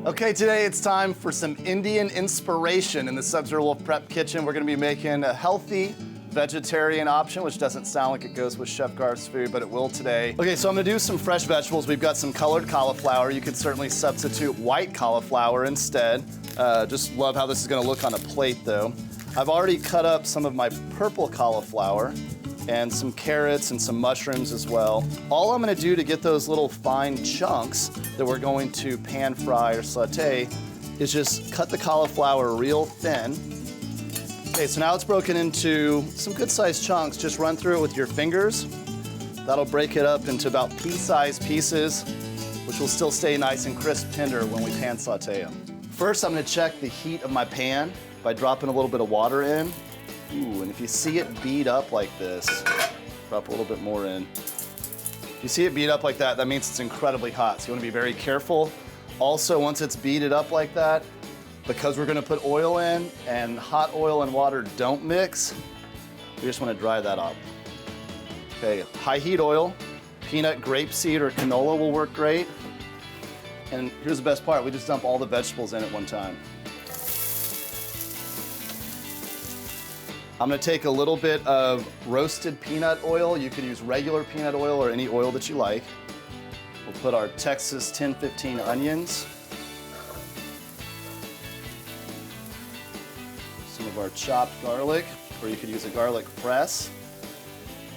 Okay, today it's time for some Indian inspiration in the Sub-Zero Wolf Prep Kitchen. We're gonna be making a healthy vegetarian option, which doesn't sound like it goes with Chef Garth's food, but it will today. Okay, so I'm gonna do some fresh vegetables. We've got some colored cauliflower. You could certainly substitute white cauliflower instead. Just love how this is gonna look on a plate though. I've already cut up some of my purple cauliflower and some carrots and some mushrooms as well. All I'm gonna do to get those little fine chunks that we're going to pan fry or saute is just cut the cauliflower real thin. Okay, so now it's broken into some good sized chunks. Just run through it with your fingers. That'll break it up into about pea-sized pieces, which will still stay nice and crisp tender when we pan saute them. First, I'm gonna check the heat of my pan by dropping a little bit of water in. Ooh, and if you see it bead up like this, drop a little bit more in. If you see it bead up like that, that means it's incredibly hot, so you wanna be very careful. Also, once it's beaded up like that, because we're gonna put oil in and hot oil and water don't mix, we just wanna dry that up. Okay, high heat oil, peanut, grapeseed, or canola will work great. And here's the best part, we just dump all the vegetables in at one time. I'm gonna take a little bit of roasted peanut oil. You could use regular peanut oil or any oil that you like. We'll put our Texas 1015 onions. Some of our chopped garlic, or you could use a garlic press.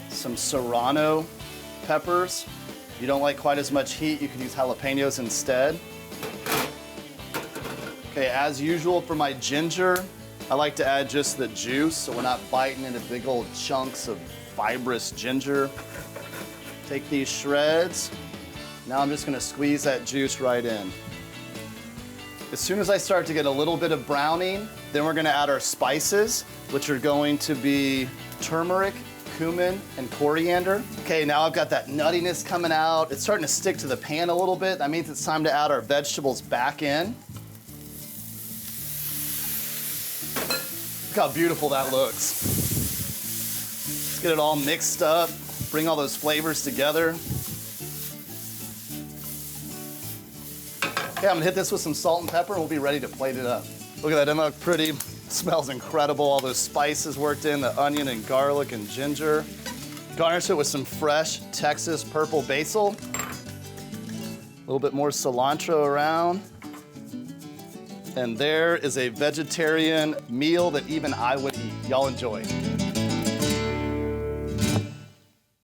Some serrano peppers. If you don't like quite as much heat, you could use jalapenos instead. Okay, as usual for my ginger, I like to add just the juice so we're not biting into big old chunks of fibrous ginger. Take these shreds. Now I'm just gonna squeeze that juice right in. As soon as I start to get a little bit of browning, then we're gonna add our spices, which are going to be turmeric, cumin, and coriander. Okay, now I've got that nuttiness coming out. It's starting to stick to the pan a little bit. That means it's time to add our vegetables back in. Look how beautiful that looks. Let's get it all mixed up, bring all those flavors together. Okay, I'm gonna hit this with some salt and pepper and we'll be ready to plate it up. Look at that, doesn't that look pretty? Smells incredible, all those spices worked in, the onion and garlic and ginger. Garnish it with some fresh Texas purple basil. A little bit more cilantro around. And there is a vegetarian meal that even I would eat. Y'all enjoy.